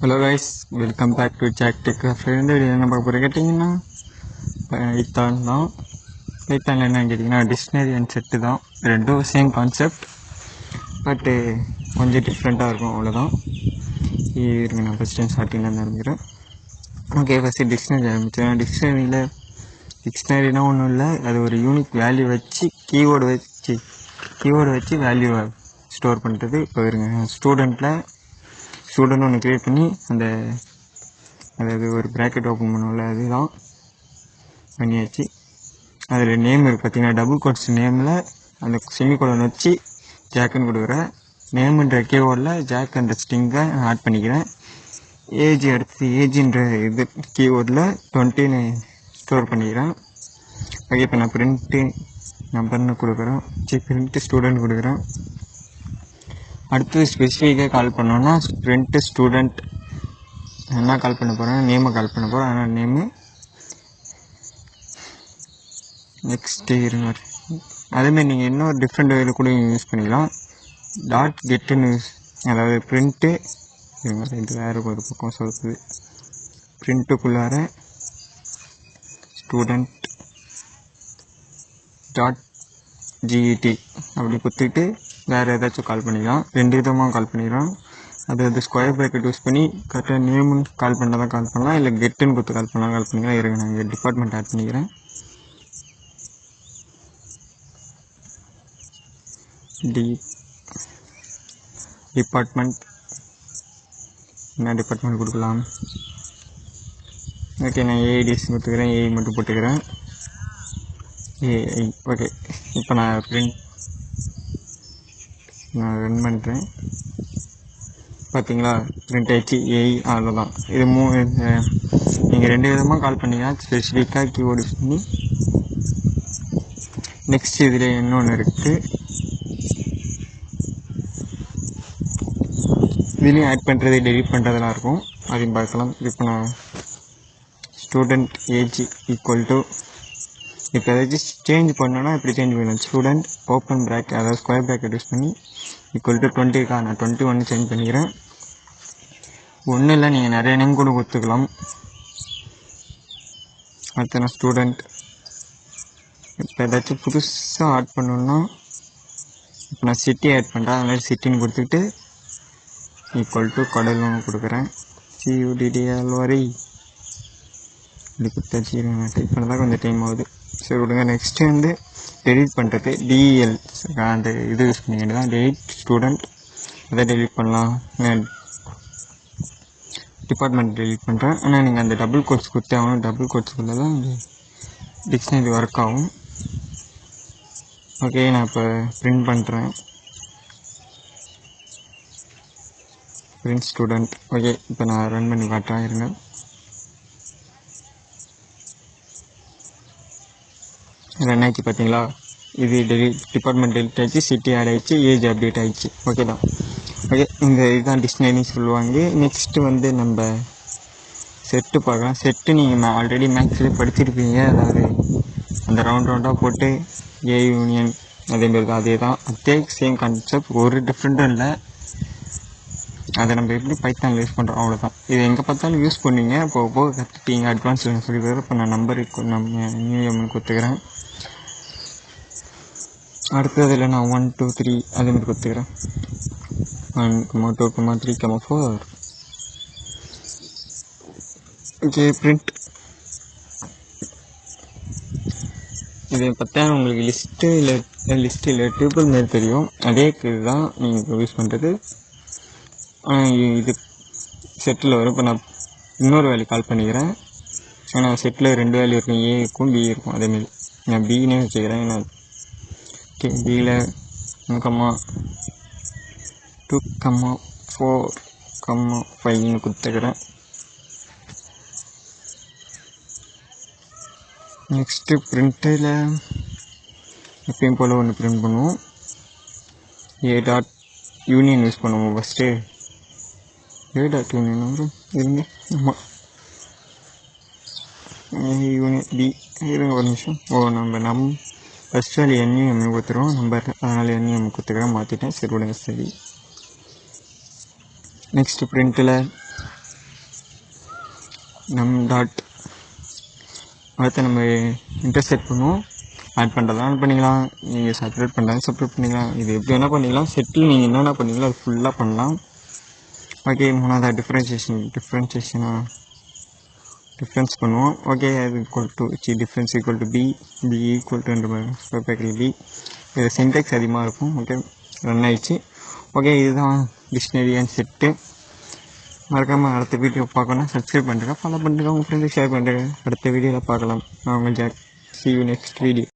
Hello guys, welcome back to Jack Tech. Friend என்ன பார்க்க போகிற கேட்டிங்கன்னா பைத்தான் தான். பைத்தானில் என்னன்னு கேட்டிங்கன்னா டிக்ஷனரி அண்ட் செட்டு தான். ரெண்டும் சேம் கான்செப்ட், பட்டு கொஞ்சம் டிஃப்ரெண்ட்டாக இருக்கும், அவ்வளோதான். இருங்க, நான் ஃபஸ்ட் டைம் ஸ்டார்டிங்கில் ஆரம்பிக்கிறேன். ஓகே, ஃபஸ்ட்டு டிக்ஷனரி ஆரம்பிச்சேன். டிக்ஷனரினா ஒன்றும் இல்லை, அது ஒரு யூனிக் வேல்யூ வச்சு கீவேர்டு வச்சு வேல்யூவை ஸ்டோர் பண்ணுறது. இப்போ இருங்க, ஸ்டூடெண்ட் ஒன்று க்ரியேட் பண்ணி அதாவது ஒரு ப்ராக்கெட் ஓப்பன் பண்ணுவோம்ல, அதுதான் பண்ணியாச்சு. அதில் நேம் இருக்குது பார்த்தீங்கன்னா, டபுள் கோட்ஸ் நேமில் அந்த செமிகோலன் வச்சு ஜாக்குன்னு கொடுக்குறேன். நேம்ன்ற கீவேர்டில் ஜாக் என்ற ஸ்ட்ரிங்கை ஆட் பண்ணிக்கிறேன். ஏஜ்ன்ற இது கீவேர்டில் 20 ஸ்டோர் பண்ணிக்கிறேன். ஓகே, இப்போ நான் பிரிண்ட்டு நம்பர்னு கொடுக்குறேன். பிரிண்ட்டு ஸ்டூடெண்ட் கொடுக்குறேன். அடுத்து ஸ்பெசிஃபிக்காக கால் பண்ணோன்னா பிரிண்ட்டு ஸ்டூடெண்ட் என்ன கால் பண்ண போகிறேன், நேமை கால் பண்ண போகிறேன். ஆனால் நேமு நெக்ஸ்ட்டு இருங்க. அதேமாதிரி நீங்கள் இன்னொரு டிஃப்ரெண்ட் வேலை கூட யூஸ் பண்ணிக்கலாம். டாட் கெட்டுன்னு அதாவது பிரிண்ட்டு இருங்க, இது வேறு ஒரு பக்கம் சொல்லுது. பிரிண்ட்டுக்குள்ளார ஸ்டூடெண்ட் டாட் ஜிஇடி அப்படி கொடுத்துட்டு வேறு ஏதாச்சும் கால் பண்ணிக்கலாம். ரெண்டு விதமாக கால் பண்ணிக்கலாம். அது ஸ்கொயர் ப்ராக்கெட் யூஸ் பண்ணி கரெக்டாக நேமுன்னு கால் பண்ணால் தான் கால் பண்ணலாம், இல்லை கெட்டுன்னு கொடுத்து கால் பண்ணிக்கலாம். இருங்க, நான் இங்கே டிபார்ட்மெண்ட் ஆட் பண்ணிக்கிறேன். டிபார்ட்மெண்ட் என்ன டிபார்ட்மெண்ட் கொடுக்கலாம்? ஓகே, நான் ஏஐடிஎஸ் கொடுத்துக்கிறேன், ஏஐ மட்டும் போட்டுக்கிறேன். AI okay. இப்போ நான் ரன் பண்ணுறேன். பார்த்தீங்களா, பிரிண்ட் ஆயிடுச்சு. ஏஐ அவ்வளோதான். இது நீங்கள் ரெண்டு விதமாக கால் பண்ணிக்கலாம், ஸ்பெசிஃபிக்காக கீவேர்டு யூஸ் பண்ணி. நெக்ஸ்ட் இதில் இன்னொன்று இருக்குது, இதுலேயும் ஆட் பண்ணுறது டெலிட் பண்ணுறதெல்லாம் இருக்கும், அதையும் பார்க்கலாம். இப்போ நான் ஸ்டூடெண்ட் ஏஜ் ஈக்குவல் டு, இப்போ ஏதாச்சும் சேஞ்ச் பண்ணோன்னா இப்படி சேஞ்ச் பண்ணலாம். ஸ்டூடெண்ட் ஓப்பன் ப்ராக்கெட் அதாவது ஸ்கொயர் ப்ராக்கெட் யூஸ் பண்ணி ஈக்குவல் டு 20 நான் 21 சேஞ்ச் பண்ணிக்கிறேன். ஒன்றும் இல்லை, நீங்கள் நிறைய நேம் கூட கொடுத்துக்கலாம். அடுத்து நான் ஸ்டூடெண்ட் இப்போ ஏதாச்சும் புதுசாக ஆட் பண்ணணுன்னா இப்போ நான் சிட்டி ஆட் பண்ணுறேன். அதனால சிட்டின்னு கொடுத்துட்டு ஈக்குவல் டு கடல்னு கொடுக்குறேன். CUDDLY இப்படி கொடுத்தாச்சு. டைப் பண்ணதான் கொஞ்சம் டைம் ஆகுது, சரி விடுங்க. நெக்ஸ்ட்டு டெலிட் பண்ணுறது DEL அந்த இது யூஸ் பண்ணிக்கிட்டு தான். டெலிட் ஸ்டூடெண்ட் அதை டெலிட் பண்ணலாம். டிபார்ட்மெண்ட் டெலிட் பண்ணுறேன். ஆனால் நீங்கள் அந்த டபுள் கோட்ஸ் கொடுத்தே ஆகணும். டபுள் கோட்ஸ்க்குள்ளே தான் இந்த டிக்ஷனரி ஒர்க் ஆகும். ஓகே, நான் இப்போ பிரிண்ட் பண்ணுறேன். Print student. ஓகே, இப்போ நான் ரன் பண்ணி காட்டுறேன், இருங்க. ரன் ஆகிடுச்சு பார்த்தீங்களா. இது டிபார்ட்மெண்ட் டெலிட் ஆகிடுச்சு, சிட்டி ஆட் ஆகிடுச்சு, ஏஜ் அப்டேட் ஆகிடுச்சு. ஓகே தான். ஓகே, இதுதான் டிக்ஷனரின்னு சொல்லுவாங்க. நெக்ஸ்ட்டு நம்ம செட்டு பார்க்கலாம். செட்டு நீங்கள் ஆல்ரெடி மேக்ஸ்லேயே படிச்சிருப்பீங்க. அதாவது அந்த ரவுண்டாக போட்டு ஏ யூனியன் அதேமாரி தான். அதே சேம் கான்செப்ட், ஒரு டிஃப்ரெண்ட்டும் இல்லை. அதை நம்ம எப்படி பைத்தானில் யூஸ் பண்ணுறோம், அவ்வளோதான். இது எங்கே பார்த்தாலும் யூஸ் பண்ணுவீங்க, போக கற்றுட்டீங்க. அட்வான்ஸில் சொல்லி தர. இப்போ நான் நியூ கொடுத்துக்கிறேன். அடுத்ததில் நான் 1 2 3 அதேமாதிரி கொடுத்துக்கிறேன். 1 2 3 4. Okay, print. இதை பார்த்தா உங்களுக்கு லிஸ்ட்டு இல்லை டியூபிள் மாரி தெரியும். அதே இதுதான் நீங்கள் யூஸ் பண்ணுறது. இது செட்டில் வரும். இப்போ நான் இன்னொரு வேல்யூ கால் பண்ணிக்கிறேன். ஏன்னா செட்டில் 2 வேல்யூ இருக்கும், ஏ இருக்கும், பி இருக்கும். அதேமாரி நான் பின்னே வச்சுக்கிறேன். நான் பியில் 2, 4, 5 கொடுத்துக்கிறேன். நெக்ஸ்ட்டு பிரிண்ட்டில் எப்பயும் போல் ஒன்று பிரிண்ட் பண்ணுவோம். ஏ டாட் யூனியன் யூஸ் பண்ணுவோம் ஃபஸ்ட்டு. ஏ டாட் யூனியன் இருங்க, ஆமாம், யூனியன் பி. இருங்க ஒரு நிமிஷம். நம்ம ஃபஸ்ட் வேல்யூ NUM கொடுத்துருவோம் நம்பர், அதனால் NUM கொடுத்துக்கிறேன். மாற்றிட்டேன், சரி விடுங்க. சரி, நெக்ஸ்ட்டு பிரிண்ட்டில் நம் டாட் அடுத்து நம்ம இன்டர்செட் பண்ணுவோம். ஆட் பண்ணுறதா ஆட் பண்ணிக்கலாம், நீங்கள் செப்பரேட் பண்ணுறாங்க செப்பரேட் பண்ணிக்கலாம், இது எப்படி வேணால் பண்ணிக்கலாம். செட்டில் நீங்கள் என்னென்ன பண்ணிக்கலாம் அது ஃபுல்லாக பண்ணலாம். ஓகே, மூணாவது டிஃப்ரென்ஸ் பண்ணுவோம். ஓகே, அது equal to difference equal to B equal to B. இது சின்டெக்ஸ் அதிகமாக இருக்கும். ஓகே, ரன் ஆயிடுச்சு. ஓகே, இதுதான் டிக்ஷனரி அண்ட் செட்டு. மறக்காமல் அடுத்த வீடியோ பார்க்கணும். சப்ஸ்கிரைப் பண்ணுறேன், ஃபாலோ பண்ணுறேன், உங்கள் ஃப்ரெண்டுக்கு ஷேர் பண்ணுறேன். அடுத்த வீடியோவில் பார்க்கலாம். நான் உங்கள் jack. See you next video.